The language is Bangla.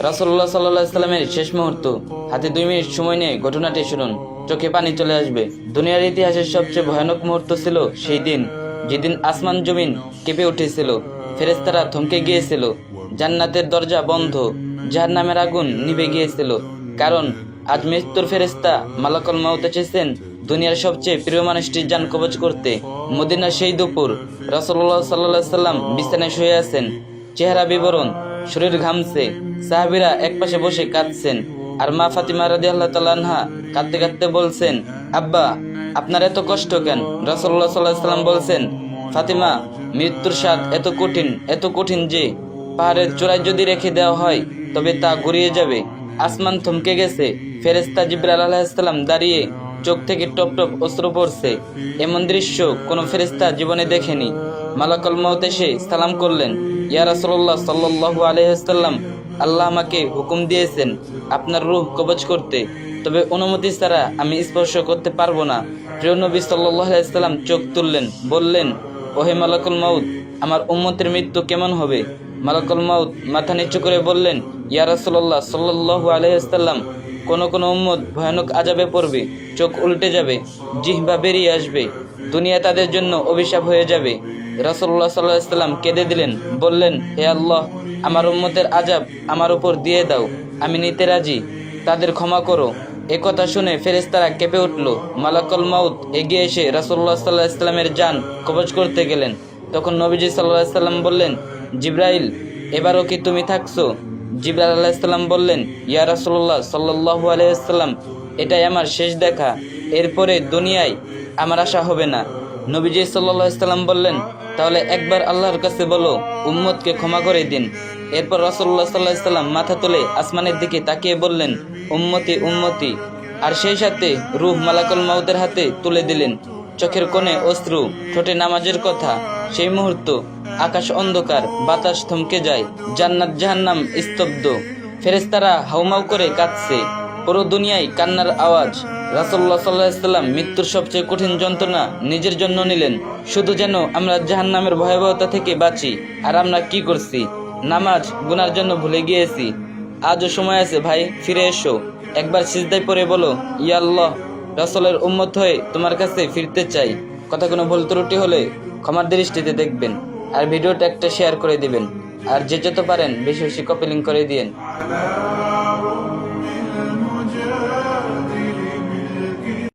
রাসূলুল্লাহ সাল্লাল্লাহু আলাইহি সাল্লামের শেষ মুহূর্ত। হাতে 2 মিনিট সময় নিয়ে ঘটনাটি শুনুন, চোখে পানি চলে আসবে। দুনিয়ার ইতিহাসের সবচেয়ে ভয়ানক মুহূর্ত ছিল সেই দিন, যেদিন আসমান জমিন কেঁপে উঠেছিল, ফেরেশতারা থমকে গিয়েছিল, জান্নাতের দরজা বন্ধ, জাহান্নামের আগুন নিভে গিয়েছিল। কারণ আজ মৃত্যুর ফেরেশতা মালাকুল মাউত এসেছেন দুনিয়ার সবচেয়ে প্রিয় মানুষটির জান কবজ করতে। মদিনার সেই দুপুর, রাসূলুল্লাহ সাল্লাল্লাহু আলাইহি সাল্লাম বিছানায় শুয়ে আছেন, চেহারা বিবরণ, শরীর ঘামছে। সাহাবীরা একপাশে বসে কাঁদছেন, আর মা ফাতিমা রাদিয়াল্লাহু তাআলা আনহা কাঁদতে কাঁদতে বলছেন, আব্বা, আপনার এত কষ্ট কেন? রাসূলুল্লাহ সাল্লাল্লাহু আলাইহি সাল্লাম বলছেন, ফাতিমা, মৃত্যুর স্বাদ এত কঠিন যে পাহাড়ের চূড়ায় যদি রেখে দেওয়া হয় তবে তা গড়িয়ে যাবে। আসমান থমকে গেছে, ফেরেশতা জিবরাইল আলাইহিস সালাম দাঁড়িয়ে, চোখ থেকে টপ টপ অশ্রু পড়ছে। এমন দৃশ্য কোনো ফেরেশতা জীবনে দেখেনি। মালাকুল মাউত এসে সালাম করলেন, ইয়া রাসূলুল্লাহ সাল্লাল্লাহু আলাইহি ওয়াসাল্লাম, আল্লাহ আমাকে হুকুম দিয়েছেন আপনার রূহ কবজ করতে, তবে অনুমতি ছাড়া আমি স্পর্শ করতে পারবো না। প্রিয় নবী সাল্লাল্লাহু আলাইহি ওয়াসাল্লাম চোখ তুললেন, বললেন, ওহে মালাকুল মাউত, আমার উম্মতের মৃত্যু কেমন হবে? মালাকুল মাউত মাথা নিচু করে বললেন, ইয়া রাসূলুল্লাহ সাল্লাল্লাহু আলাইহি ওয়াসাল্লাম, কোন উম্মত ভয়ানক আযাবে পড়বে, চোখ উল্টে যাবে, জিহ্বা বেরিয়ে আসবে, দুনিয়া তাদের জন্য অভিশাপ হয়ে যাবে। রাসূলুল্লাহ সাল্লাল্লাহু আলাইহি ওয়াসাল্লাম কেঁদে দিলেন, বললেন, হে আল্লাহ, আমার উম্মতের আযাব আমার উপর দিয়ে দাও, আমি নিতে রাজি, তাদের ক্ষমা করো। একথা শুনে ফেরেশতারা কেঁপে উঠল। মালাকুল মাউত এগিয়ে এসে রাসূলুল্লাহ সাল্লাল্লাহু আলাইহি ওয়াসাল্লামের জান কবজ করতে গেলেন। তখন নবীজি সাল্লাল্লাহু আলাইহি ওয়াসাল্লাম বললেন, জিবরাইল, এবারও কি তুমি থাকছো? জিবরাইল আলাইহিস সালাম বললেন, ইয়া রাসূলুল্লাহ সাল্লাল্লাহু আলাইহি ওয়াসাল্লাম, এটাই আমার শেষ দেখা, এরপরে দুনিয়ায় আমার আশা হবে না। নবীজি সাল্লাল্লাহু আলাইহি ওয়াসাল্লাম বললেন, তাহলে একবার আল্লাহর কাছে বলো উম্মতকে ক্ষমা করে দিন। এরপর রাসূলুল্লাহ সাল্লাল্লাহু আলাইহি ওয়াসাল্লাম মাথা তুলে আসমানের দিকে তাকিয়ে বললেন, উম্মতি উম্মতি, আর সেই সাথে রূহ মালাকুল মাউতের হাতে তুলে দিলেন। চোখের কোণে অশ্রু, ঠোঁটে নামাজের কথা। সেই মুহূর্ত আকাশ অন্ধকার, বাতাস থমকে যায়, জান্নাত জাহান্নাম স্তব্ধ, ফেরেশতারা হাউমাউ করে কাঁদছে, পুরো দুনিয়ায় কান্নার আওয়াজ। রাসূলুল্লাহ সাল্লাল্লাহু আলাইহি ওয়াসাল্লাম মৃত্যুর সবচেয়ে কঠিন যন্ত্রণা নিজের জন্য নিলেন, শুধু যেন আমরা জাহান্নামের ভয়াবহতা থেকে বাঁচি। আর আমরা কি করছি? নামাজ গুনার জন্য ভুলে গিয়েছি। আজও সময় আছে ভাই, ফিরে এসো, একবার সিজদায় পড়ে বলো, ইয়া আল্লাহ, রাসূলের উম্মত হয়ে তোমার কাছে ফিরতে চাই। কথা কোনো ভুল ত্রুটি হলে ক্ষমার দৃষ্টিতে দেখবেন, আর ভিডিওটা একটা শেয়ার করে দিবেন, আর যে যত পারেন বেশি বেশি কপি লিংক করে দিয়েন।